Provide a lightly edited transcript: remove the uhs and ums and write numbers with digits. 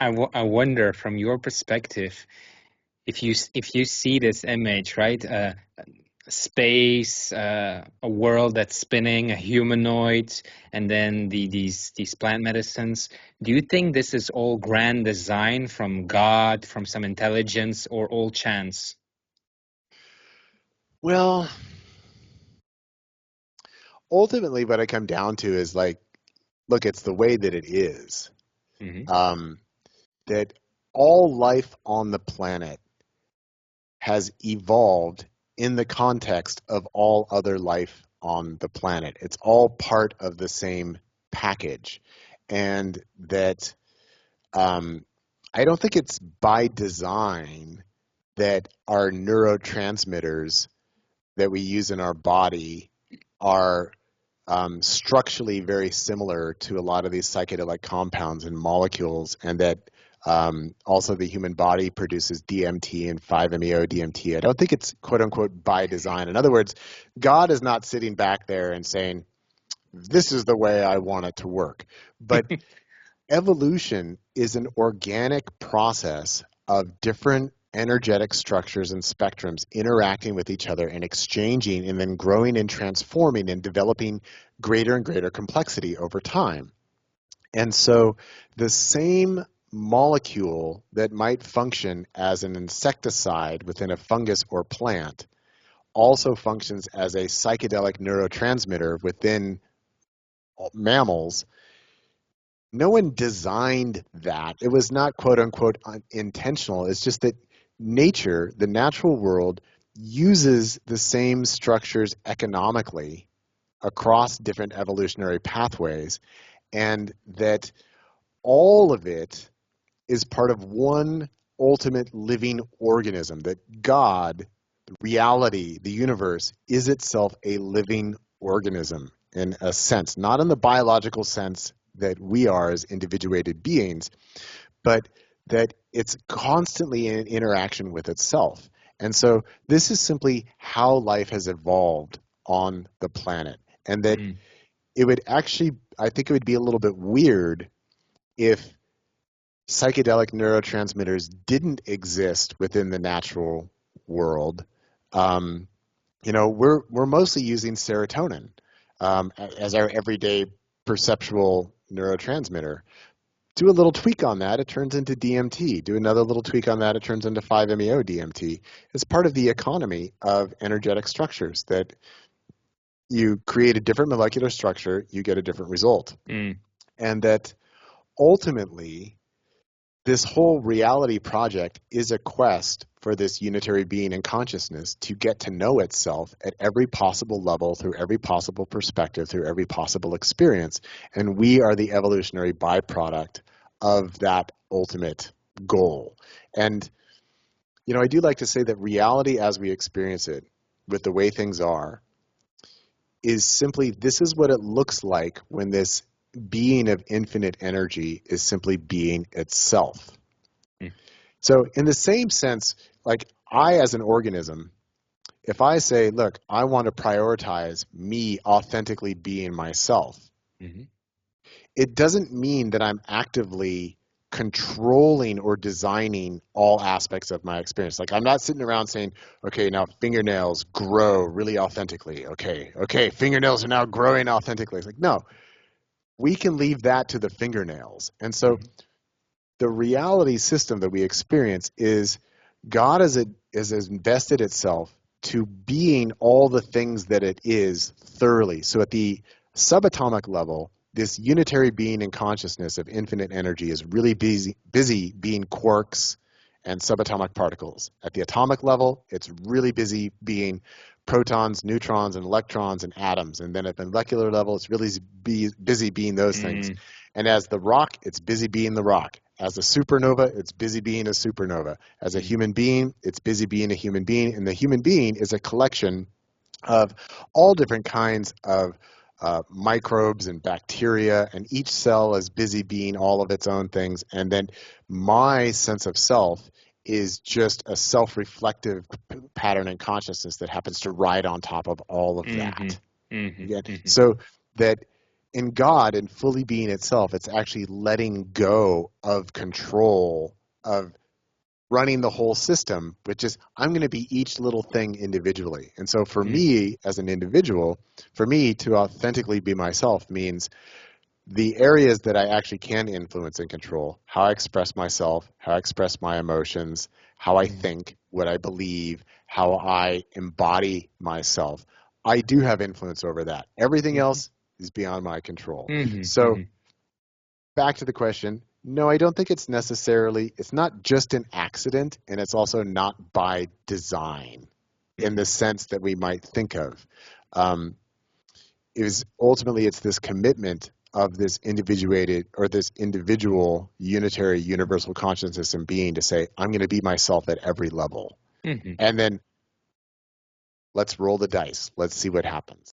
I wonder from your perspective, if you see this image, right? Space, a world that's spinning, a humanoid, and then these plant medicines. Do you think this is all grand design from God, from some intelligence, or all chance? Well, ultimately, what I come down to is like, look, it's the way that it is. Hmm. Um, that all life on the planet has evolved in the context of all other life on the planet. It's all part of the same package. And that I don't think it's by design that our neurotransmitters that we use in our body are structurally very similar to a lot of these psychedelic compounds and molecules, and that also the human body produces DMT and 5-MeO DMT. I don't think it's quote unquote by design. In other words, God is not sitting back there and saying, this is the way I want it to work. But evolution is an organic process of different energetic structures and spectrums interacting with each other and exchanging and then growing and transforming and developing greater and greater complexity over time. And so the same molecule that might function as an insecticide within a fungus or plant also functions as a psychedelic neurotransmitter within mammals. No one designed that. It was not quote unquote intentional. It's just that nature, the natural world, uses the same structures economically across different evolutionary pathways, and that all of it is part of one ultimate living organism, that God, reality, the universe, is itself a living organism in a sense, not in the biological sense that we are as individuated beings, but that it's constantly in interaction with itself. And so this is simply how life has evolved on the planet. And that it would actually, I think it would be a little bit weird if psychedelic neurotransmitters didn't exist within the natural world. We're mostly using serotonin as our everyday perceptual neurotransmitter. Do a little tweak on that, it turns into DMT. Do another little tweak on that, it turns into 5-MeO DMT. It's part of the economy of energetic structures that you create a different molecular structure, you get a different result. And that ultimately, this whole reality project is a quest for this unitary being in consciousness to get to know itself at every possible level, through every possible perspective, through every possible experience. And we are the evolutionary byproduct of that ultimate goal. And, I do like to say that reality as we experience it, with the way things are, is simply, this is what it looks like when this being of infinite energy is simply being itself. So in the same sense, like I as an organism, if I say, look, I want to prioritize me authentically being myself, it doesn't mean that I'm actively controlling or designing all aspects of my experience. Like I'm not sitting around saying, okay, now fingernails grow really authentically. Okay, fingernails are now growing authentically. It's like, no, we can leave that to the fingernails. And so the reality system that we experience is God has invested itself to being all the things that it is thoroughly. So at the subatomic level, this unitary being in consciousness of infinite energy is really busy being quarks and subatomic particles. At the atomic level, it's really busy being protons, neutrons, and electrons and atoms. And then at the molecular level, it's really busy being those things. And as the rock, it's busy being the rock. As a supernova, it's busy being a supernova. As a human being, it's busy being a human being. And the human being is a collection of all different kinds of microbes and bacteria, and each cell is busy being all of its own things. And then my sense of self is just a self-reflective pattern in consciousness that happens to ride on top of all of that. So that in God and fully being itself, it's actually letting go of control of running the whole system, which is I'm going to be each little thing individually. And so for me as an individual, for me to authentically be myself means the areas that I actually can influence and control, how I express myself, how I express my emotions, how I think, what I believe, how I embody myself. I do have influence over that. Everything else is beyond my control. So back to the question, no, I don't think it's not just an accident, and it's also not by design in the sense that we might think of. It's this commitment of this individuated or this individual unitary universal consciousness and being to say, I'm going to be myself at every level. And then let's roll the dice. Let's see what happens.